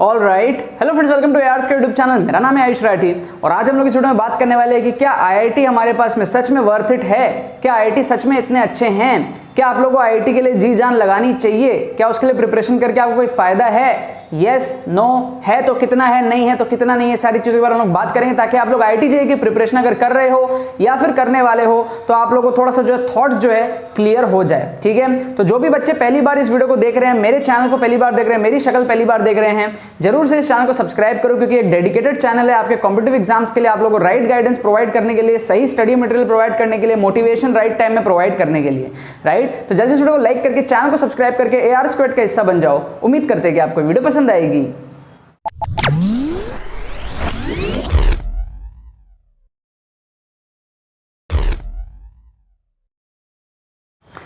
All right, hello friends, welcome to ARS के YouTube channel. मेरा नाम है आयुष राठी और आज हम लोग इस वीडियो में बात करने वाले हैं कि क्या IIT हमारे पास में सच में वर्थ इट है। क्या IIT सच में इतने अच्छे हैं? क्या आप लोगों को IIT के लिए जी जान लगानी चाहिए? क्या उसके लिए प्रिपरेशन करके आपको कोई फायदा है? यस, नो, है तो कितना है, नहीं है तो कितना नहीं है, सारी चीजों के बारे में हम लोग बात करेंगे ताकि आप लोग IIT JEE की प्रिपरेशन अगर कर रहे हो या फिर करने वाले हो तो आप लोगों को थोड़ा सा जो है थॉट्स जो है क्लियर हो जाए। ठीक है, तो जो भी बच्चे पहली बार इस वीडियो को देख रहे हैं, मेरे चैनल को पहली बार देख रहे हैं, मेरी शक्ल पहली बार देख रहे हैं, जरूर से इस चैनल को सब्सक्राइब करो क्योंकि एक डेडिकेटेड चैनल है आपके कॉम्पिटिटिव एग्जाम्स के लिए, आप लोगों को राइट गाइडेंस प्रोवाइड करने के लिए, सही स्टडी मटेरियल प्रोवाइड करने के लिए, मोटिवेशन राइट टाइम में प्रोवाइड करने के लिए। राइट, तो जल्दी इस वीडियो को लाइक करके चैनल को सब्सक्राइब करके AR स्क्वाड का हिस्सा बन जाओ। उम्मीद करते हैं कि आपको वीडियो पसंद आएगी।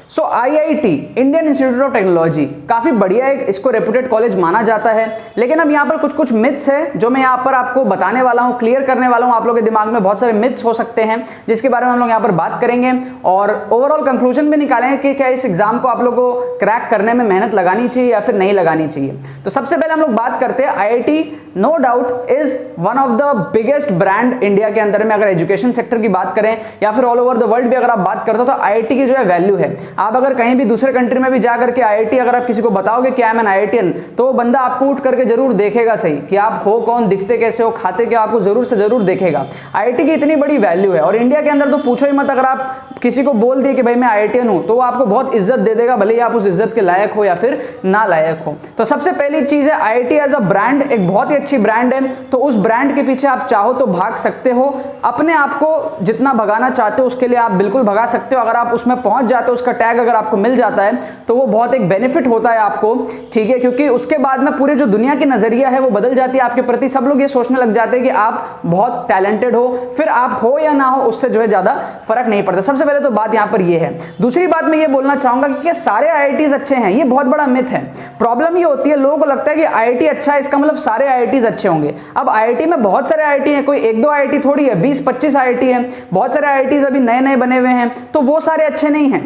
सो IIT Indian institute of technology काफी बढ़िया एक इसको रेप्यूटेड कॉलेज माना जाता है, लेकिन अब यहाँ पर कुछ कुछ मिथ्स है जो मैं यहाँ पर आपको बताने वाला हूँ, क्लियर करने वाला हूँ। आप लोगों के दिमाग में बहुत सारे मिथ्स हो सकते हैं जिसके बारे में हम लोग यहाँ पर बात करेंगे और ओवरऑल कंक्लूजन भी निकालेंगे कि क्या इस एग्जाम को आप लोगों को क्रैक करने में मेहनत लगानी चाहिए या फिर नहीं लगानी चाहिए। तो सबसे पहले हम लोग बात करते हैं IIT no doubt is one of the biggest brand India के अंदर में। अगर एजुकेशन सेक्टर की बात करें या फिर ऑल ओवर द वर्ल्ड भी अगर आप बात करते हो तो IIT की जो है वैल्यू है। आप अगर कहीं भी दूसरे कंट्री में भी जाकर के IIT अगर आप किसी को बताओगे कि आई एम एन IITian तो वो बंदा आपको उठ करके जरूर देखेगा सही कि आप हो कौन, दिखते कैसे हो, खाते क्या, आपको जरूर से जरूर देखेगा। IIT की इतनी बड़ी वैल्यू है और इंडिया के अंदर तो पूछो ही मत। अगर आप किसी को बोल दिए कि भाई मैं IITian हूं तो वो आपको बहुत इज्जत दे देगा, भले ही आप उस इज्जत के लायक हो या फिर ना लायक हो। तो सबसे पहली चीज है IIT एज अ ब्रांड एक बहुत ही अच्छी ब्रांड है, तो उस ब्रांड के पीछे आप चाहो तो भाग सकते हो। अपने आप को जितना भगाना चाहते हो उसके लिए आप बिल्कुल भगा सकते हो। अगर आप उसमें पहुंच जाते हो, उसका टैग अगर आपको मिल जाता है तो वो बहुत एक बेनिफिट होता है आपको। ठीक है, क्योंकि उसके बाद में पूरे जो दुनिया की नजरिया है वो बदल जाती है आपके प्रति। सब लोग ये सोचने लग जाते हैं कि आप बहुत टैलेंटेड हो, फिर आप हो या ना हो उससे जो है ज्यादा फर्क नहीं पड़ता। सबसे पहले तो बात यहां पर ये है। दूसरी बात मैं ये बोलना चाहूंगा कि सारे IITs अच्छे हैं, ये बहुत बड़ा मिथ है। प्रॉब्लम ये होती है, लोगों को लगता है कि IIT अच्छा है इसका मतलब सारे IITs अच्छे होंगे। अब IIT में बहुत सारे IIT हैं, कोई एक दो IIT थोड़ी है, 20-25 IIT हैं। बहुत सारे IITs अभी नए नए बने हुए हैं तो वो सारे अच्छे नहीं हैं।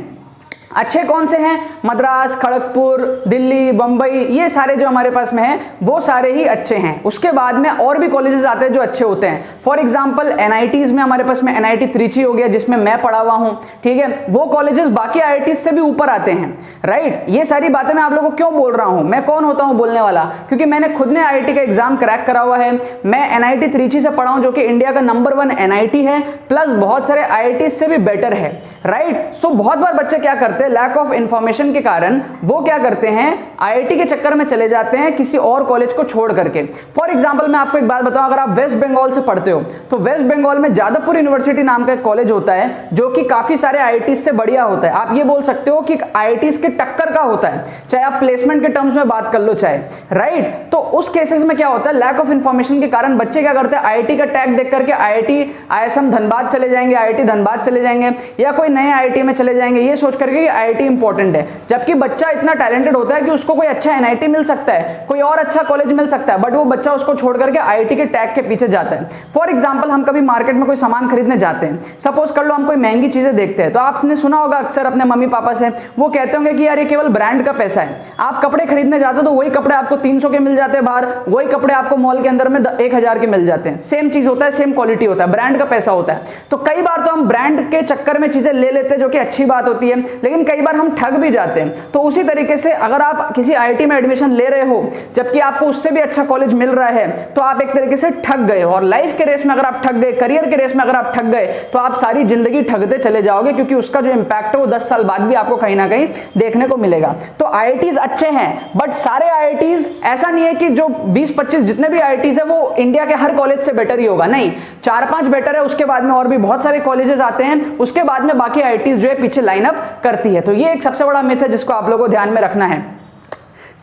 अच्छे कौन से हैं? मद्रास, खड़गपुर, दिल्ली, बंबई, ये सारे जो हमारे पास में हैं वो सारे ही अच्छे हैं। उसके बाद में और भी कॉलेजेस आते हैं जो अच्छे होते हैं। फॉर एग्जांपल NITs में हमारे पास में NIT त्रिची हो गया जिसमें मैं पढ़ा हुआ हूं। ठीक है, वो कॉलेजेस बाकी IITs से भी ऊपर आते हैं। राइट, ये सारी बातें मैं आप लोगों को क्यों बोल रहा हूं? मैं कौन होता हूं बोलने वाला? क्योंकि मैंने खुद ने IIT का एग्जाम क्रैक करा हुआ है। मैं NIT त्रिची से पढ़ा हूं जो कि इंडिया का नंबर 1 NIT है, प्लस बहुत सारे IITs से भी बेटर है। राइट, सो बहुत बार बच्चे क्या करते हैं, लैक ऑफ इंफॉर्मेशन के कारण वो क्या करते हैं, IIT के चक्कर में चले जाते हैं किसी और कॉलेज को छोड़ करके। फॉर एग्जांपल मैं आपको एक बात बताऊं, अगर आप वेस्ट बंगाल से पढ़ते हो तो वेस्ट बंगाल में जादवपुर यूनिवर्सिटी नाम का एक कॉलेज होता है जो कि काफी सारे IITs से बढ़िया होता है। आप ये बोल सकते हो कि IITs के टक्कर का होता है, चाहे आप प्लेसमेंट के टर्म्स में बात कर लो चाहे। राइट, तो उस केसेस में क्या होता है, लैक ऑफ इंफॉर्मेशन के कारण बच्चे क्या करते हैं, IIT का टैग देख करके IIT ISM धनबाद चले जाएंगे, IIT धनबाद चले जाएंगे या कोई नए IIT में चले जाएंगे, ये सोच करके कि IIT इंपॉर्टेंट है। जबकि बच्चा इतना टैलेंटेड होता है कि उसको कोई अच्छा NIT मिल सकता है, कोई और अच्छा कॉलेज मिल सकता है, बट वो बच्चा उसको छोड़ करके IIT के टैग के पीछे जाता है। फॉर एग्जांपल हम कभी मार्केट में कोई सामान खरीदने जाते हैं, सपोज कर लो हम कोई महंगी चीजें देखते हैं तो आपने सुना होगा अक्सर अपने मम्मी पापा से, वो कहते होंगे कि यार ये केवल ब्रांड का पैसा है। आप कपड़े खरीदने जाते हो तो वही कपड़े आपको 300 के मिल जाते हैं बाहर, वही कपड़े आपको मॉल के अंदर में 1000 के मिल जाते हैं। सेम चीज होता है, सेम क्वालिटी होता है, ब्रांड का पैसा होता है। तो कई बार तो हम ब्रांड के चक्कर में चीजें ले लेते हैं जो कि अच्छी बात होती है, लेकिन कई बार हम ठग भी जाते हैं। तो उसी तरीके से अगर आप किसी IIT में एडमिशन ले रहे हो जबकि आपको उससे भी अच्छा कॉलेज मिल रहा है तो आप एक तरीके से ठग गए हो। और लाइफ के रेस में अगर आप ठग गए, करियर के रेस में अगर आप ठग गए तो आप सारी जिंदगी ठगते चले जाओगे, क्योंकि उसका जो इंपैक्ट है वो 10 साल बाद भी आपको कहीं ना कहीं देखने को मिलेगा। तो IITs अच्छे हैं, बट सारे IITs ऐसा नहीं है कि जो 20-25 जितने भी IITs है वो इंडिया के हर कॉलेज से बेटर ही होगा, नहीं। 4-5 बेटर है, उसके बाद में और भी बहुत सारे कॉलेजेस आते हैं, उसके बाद में बाकी IITs जो है पीछे लाइनअप करती है। तो ये एक सबसे बड़ा मिथ है जिसको आप लोगों को ध्यान में रखना है।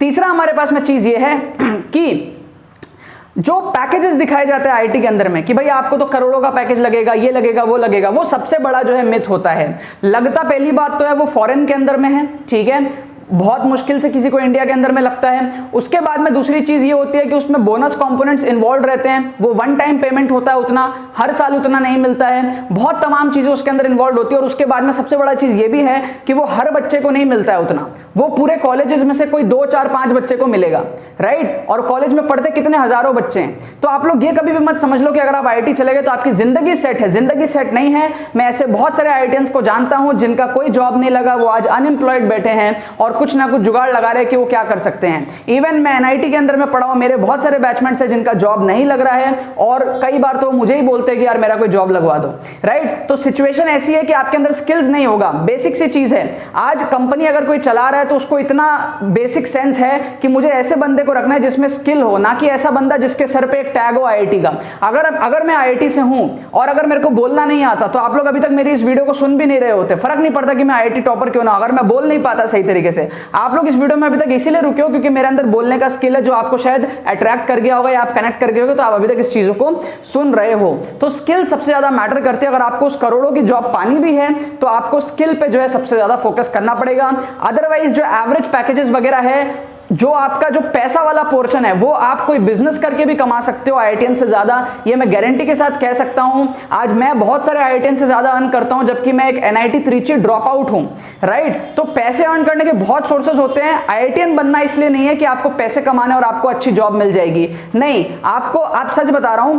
तीसरा हमारे पास में चीज ये है कि जो पैकेजेस दिखाए जाते हैं IIT के अंदर में कि भाई आपको तो करोड़ों का पैकेज लगेगा, ये लगेगा, वो लगेगा, वो सबसे बड़ा जो है मिथ होता है। लगता पहली बात तो है वो फॉरेन के अंदर में है। ठीक है, बहुत मुश्किल से किसी को इंडिया के अंदर में लगता है। उसके बाद में दूसरी चीज ये होती है कि उसमें बोनस कंपोनेंट्स इन्वॉल्व रहते हैं, वो वन टाइम पेमेंट होता है, उतना हर साल उतना नहीं मिलता है, बहुत तमाम चीजें उसके अंदर इन्वॉल्व होती है। और उसके बाद में सबसे बड़ा चीज ये भी है कि वो हर बच्चे को नहीं मिलता है उतना, वो पूरे कॉलेजेस में से कोई 2 4 5 बच्चे को मिलेगा, राइट। और कॉलेज में पढ़ते कितने हजारों बच्चे हैं। तो आप लोग ये कभी भी मत समझ लो कि अगर आप आईआईटी चले गए तो आपकी जिंदगी सेट है, जिंदगी सेट नहीं है। मैं ऐसे बहुत सारे आईआईटियंस को जानता हूं जिनका कोई जॉब नहीं लगा, वो आज अनएम्प्लॉयड बैठे हैं और कुछ ना कुछ जुगाड़ लगा रहे हैं कि वो क्या कर सकते हैं। इवन मैं एनआईटी के अंदर में पढ़ा हूं, मेरे बहुत सारे बैचमेट्स हैं जिनका जॉब नहीं लग रहा है और कई बार तो मुझे ही बोलते हैं कि यार मेरा कोई जॉब लगवा दो, राइट। तो सिचुएशन ऐसी है कि आपके अंदर स्किल्स नहीं होगा, बेसिक सी चीज है। आज कंपनी अगर कोई चला रहा है तो उसको इतना बेसिक सेंस है कि मुझे ऐसे बंदे को रखना है जिसमें स्किल हो, ना कि ऐसा बंदा जिसके सर पे एक टैग हो आईआईटी का। अगर मैं आईआईटी से हूं और अगर मेरे को बोलना नहीं आता तो आप लोग अभी तक मेरी इस वीडियो को सुन भी नहीं रहे होते। फर्क नहीं पड़ता कि मैं आईआईटी टॉपर क्यों ना, अगर मैं बोल नहीं पाता सही तरीके से। आप लोग इस वीडियो में अभी तक इसीलिए रुके हो क्योंकि मेरे अंदर बोलने का स्किल है जो आपको शायद अट्रैक्ट कर गया होगा या आप कनेक्ट कर गए होगे, तो आप अभी तक इस चीजों को सुन रहे हो। तो स्किल सबसे ज्यादा मैटर करती है। अगर आपको उस करोड़ों की जॉब पानी भी है तो आपको स्किल पे जो है सबसे ज्यादा फोकस करना पड़ेगा। अदरवाइज जो एवरेज पैकेजेस वगैरह है, जो आपका जो पैसा वाला पोर्शन है, वो आप कोई बिजनेस करके भी कमा सकते हो आईआईटीएन से ज्यादा, ये मैं गारंटी के साथ कह सकता हूं। आज मैं बहुत सारे आईआईटीएन से ज्यादा अर्न करता हूं जबकि मैं एक एनआईटी त्रिची ड्रॉप आउट हूं, राइट। तो पैसे अर्न करने के बहुत सोर्सेस होते हैं। आईआईटीएन बनना इसलिए नहीं है कि आपको पैसे कमाने और आपको अच्छी जॉब मिल जाएगी, नहीं। आप सच बता रहा हूं,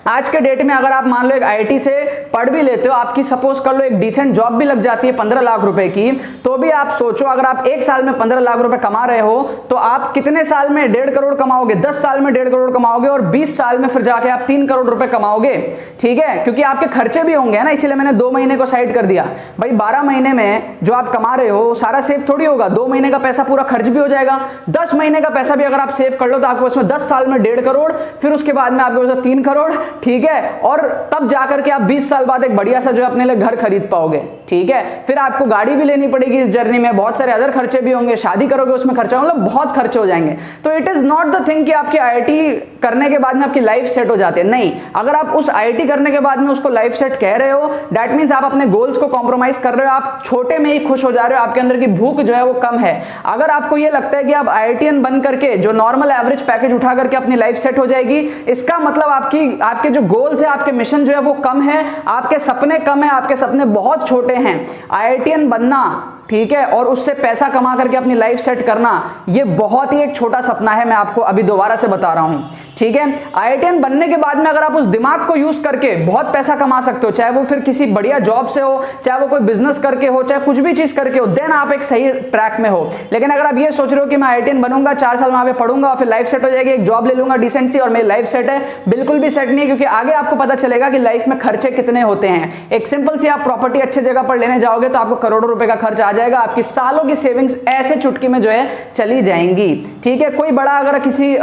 आज के डेट में अगर आप मान लो एक आईआईटी से पढ़ भी लेते हो, आपकी सपोज कर लो एक डिसेंट जॉब भी लग जाती है 15 लाख रुपए की, तो भी आप सोचो अगर आप एक साल में 15 लाख रुपए कमा रहे हो तो आप कितने साल में 1.5 करोड़ कमाओगे, 10 साल में 1.5 करोड़ कमाओगे और 20 साल में फिर जाके आप 3 करोड़ रुपए कमाओगे, ठीक है। क्योंकि आपके खर्चे भी होंगे ना, इसीलिए मैंने 2 महीने को साइड कर दिया। भाई 12 महीने में जो आप कमा रहे हो सारा सेव थोड़ी होगा, 2 महीने का पैसा पूरा खर्च भी हो जाएगा। 10 महीने का पैसा भी अगर आप सेव कर लो तो आपके पास में 10 साल में 1.5 करोड़, फिर उसके बाद में आपके पास 3 करोड़, ठीक है। और तब जाकर के आप 20 साल बाद एक बढ़िया सा जो अपने लिए घर खरीद पाओगे, ठीक है। फिर आपको गाड़ी भी लेनी पड़ेगी इस जर्नी में, बहुत सारे अदर खर्चे भी होंगे, शादी करोगे उसमें खर्चा, मतलब बहुत खर्चे हो जाएंगे। तो it is not the thing कि आपकी आईआईटी करने के बाद में आपकी लाइफ सेट हो जाती है, नहीं। अगर आप उस आईआईटी करने के बाद में उसको लाइफ सेट कह रहे हो, दैट मींस आप अपने गोल्स को कॉम्प्रोमाइज कर रहे हो, आप छोटे में ही खुश हो जा रहे हो, आपके अंदर की भूख जो है वो कम है। अगर आपको ये लगता है कि आप आईआईटीएन बन करके जो नॉर्मल एवरेज पैकेज उठा करके अपनी लाइफ सेट हो जाएगी, इसका मतलब आपके जो गोल्स है, आपके मिशन जो है वो कम है, आपके सपने कम है, आपके सपने बहुत छोटे हैं। आईआईटीएन बनना, ठीक है, और उससे पैसा कमा करके अपनी लाइफ सेट करना, ये बहुत ही एक छोटा सपना है। मैं आपको अभी दोबारा से बता रहा हूं, ठीक है। आईआईटीएन बनने के बाद में अगर आप उस दिमाग को यूज करके बहुत पैसा कमा सकते हो, चाहे वो फिर किसी बढ़िया जॉब से हो, चाहे वो कोई बिजनेस करके हो, चाहे कुछ भी चीज करके हो, देन आप एक सही ट्रैक में हो। लेकिन अगर आप ये सोच रहे हो कि मैं आईआईटीएन बनूंगा, 4 साल वहां पे पढ़ूंगा और फिर लाइफ सेट हो जाएगी, एक जॉब ले लूंगा डिसेंट सी और मेरी लाइफ सेट है, बिल्कुल भी सेट नहीं है। क्योंकि आगे आपको पता चलेगा कि लाइफ में खर्चे कितने होते हैं। एक सिंपल सी आप प्रॉपर्टी अच्छी जगह पर लेने जाओगे तो आपको करोड़ों रुपए का खर्च आ जाएगा, आपकी सालों की सेविंग्स ऐसे चुटकी में जो है चली जाएंगी, ठीक है। कोई बड़ा अगर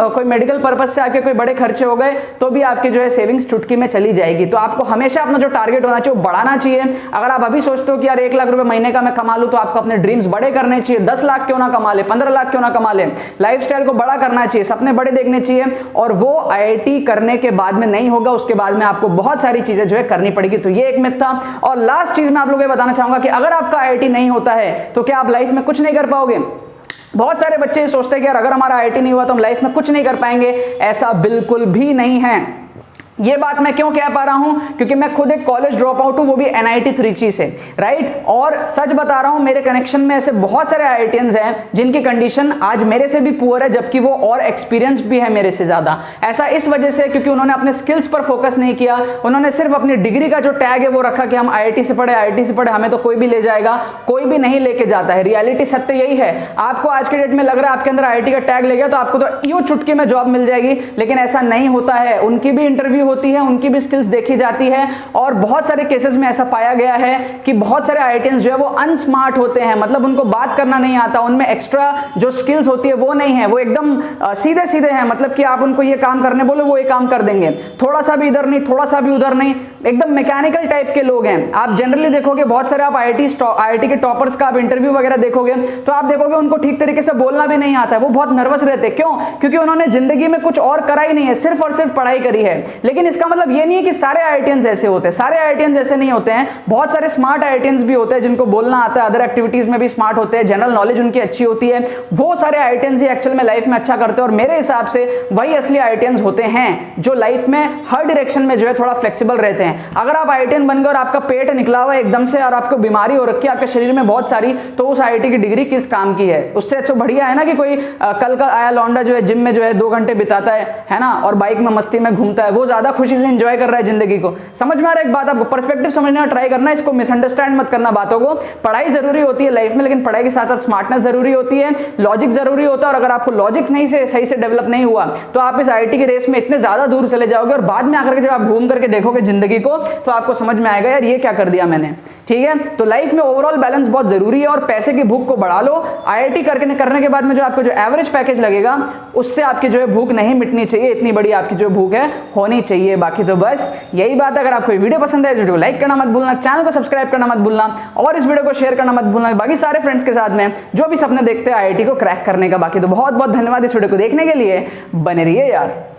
कोई मेडिकल पर्पस से आपके कोई बड़े खर्चे हो गए तो भी आपकी जो है सेविंग्स चुटकी में चली जाएगी। तो आपको हमेशा अपना जो टारगेट होना चाहिए वो बढ़ाना चाहिए। अगर आप अभी सोचते हो कि यार 1 लाख रुपए महीने का मैं कमा लूं, तो आपको अपने ड्रीम्स बड़े करने चाहिए। 10 लाख क्यों ना कमा ले, 15 लाख क्यों ना कमा ले, लाइफस्टाइल को बड़ा करना चाहिए, सपने बड़े देखने चाहिए। और वो आईआईटी करने के बाद में नहीं होगा, उसके बाद में आपको बहुत सारी चीजें जो है करनी पड़ेगी। तो ये एक मिथ था। और लास्ट चीज मैं आप लोगों को बताना चाहूंगा कि अगर आपका आईआईटी नहीं होता है तो क्या आप लाइफ में कुछ नहीं कर पाओगे। बहुत सारे बच्चे सोचते हैं कि यार अगर हमारा आईआईटी नहीं हुआ तो हम लाइफ में कुछ नहीं कर पाएंगे। ऐसा बिल्कुल भी नहीं है। ये बात मैं क्यों कह पा रहा हूं, क्योंकि मैं खुद एक कॉलेज ड्रॉप आउट हूं, वो भी एनआईटी त्रिची से, राइट। और सच बता रहा हूं, मेरे कनेक्शन में ऐसे बहुत सारे आईआईटीएंस हैं जिनकी कंडीशन आज मेरे से भी पुअर है, जबकि वो और एक्सपीरियंस भी है मेरे से ज्यादा। ऐसा इस वजह से क्योंकि उन्होंने अपने स्किल्स पर फोकस नहीं किया, उन्होंने सिर्फ अपनी डिग्री का जो टैग है वो रखा कि हम आईआईटी से पढ़े, हमें तो कोई भी ले जाएगा। कोई भी नहीं लेके जाता है। रियलिटी सत्य यही है। आपको आज के डेट में लग रहा है आपके अंदर आईआईटी का टैग ले गया तो आपको तो यूं चुटकी में जॉब मिल जाएगी, लेकिन ऐसा नहीं होता है। उनकी भी इंटरव्यू होती है, उनकी भी स्किल्स देखी जाती है। और बहुत सारे केसेस में ऐसा पाया गया है कि बहुत सारे आईआईटीएंस जो है वो अनस्मार्ट होते हैं, मतलब उनको बात करना नहीं आता, उनमें एक्स्ट्रा जो स्किल्स होती है वो नहीं है, वो एकदम सीधे सीधे हैं। मतलब कि आप उनको ये काम करने बोलो वो ये काम कर देंगे, थोड़ा सा भी इधर नहीं, थोड़ा सा भी उधर नहीं, एकदम मैकेनिकल टाइप के लोग हैं। आप जनरली देखोगे बहुत सारे आप आईआईटी के टॉपर्स का आप इंटरव्यू वगैरह देखोगे तो आप देखोगे उनको ठीक तरीके से बोलना भी नहीं आता है, वो बहुत नर्वस रहते हैं। क्यों? क्योंकि उन्होंने जिंदगी में कुछ और करा ही नहीं है, सिर्फ और सिर्फ पढ़ाई करी है। लेकिन लेकिन इसका मतलब ये नहीं है कि सारे आईआईटियंस ऐसे होते हैं, सारे आईआईटियंस ऐसे नहीं होते हैं। बहुत सारे स्मार्ट आईआईटियंस भी होते हैं जिनको बोलना आता है, अदर एक्टिविटीज में भी स्मार्ट होते हैं, जनरल नॉलेज उनकी अच्छी होती है। वो सारे आईआईटियंस ही एक्चुअल में लाइफ में अच्छा करते हैं और मेरे हिसाब से वही असली आईआईटियंस होते हैं जो लाइफ में हर डायरेक्शन में जो है थोड़ा फ्लेक्सिबल रहते हैं। अगर आप आईआईटियन बन गए और आपका पेट निकला हुआ है एकदम से और आपको बीमारी हो रखी है आपके शरीर में बहुत सारी, तो उस आईआईटी की डिग्री किस काम की है? उससे अच्छा बढ़िया है ना कि कोई कल का आया लौंडा जो है जिम में जो है 2 घंटे बिताता है ना, और बाइक में मस्ती में घूमता है, वो ज्यादा खुशी से एंजॉय कर रहा है जिंदगी को। समझ में आ रहा है एक बात? आपको पर्सपेक्टिव समझने का ट्राई करना, इसको मिसअंडरस्टैंड मत करना बातों को। पढ़ाई जरूरी होती है लाइफ में, लेकिन पढ़ाई के साथ साथ स्मार्टनेस जरूरी होती है, लॉजिक जरूरी होता है। और अगर आपको लॉजिक नहीं से सही से डेवलप नहीं हुआ तो आप इस आईआईटी की रेस में इतने ज्यादा दूर चले जाओगे और बाद में आकर के जब आप घूम करके देखोगे जिंदगी को तो आपको समझ में आएगा यार ये क्या कर दिया मैंने। ठीक है, तो लाइफ में ओवरऑल बैलेंस बहुत जरूरी है और पैसे की भूख को बढ़ा लो। आईआईटी करने के बाद में जो आपको जो एवरेज पैकेज लगेगा उससे आपकी जो है भूख नहीं मिटनी चाहिए, इतनी बड़ी आपकी जो भूख है होनी चाहिए। बाकी तो बस यही बात है। अगर आपको वीडियो पसंद है, वीडियो को लाइक करना मत भूलना, चैनल को सब्सक्राइब करना मत भूलना और इस वीडियो को शेयर करना मत भूलना बाकी सारे फ्रेंड्स के साथ में जो भी सपने देखते हैं आईआईटी को क्रैक करने का। बाकी तो बहुत बहुत धन्यवाद इस वीडियो को देखने के लिए, बने रहिए यार।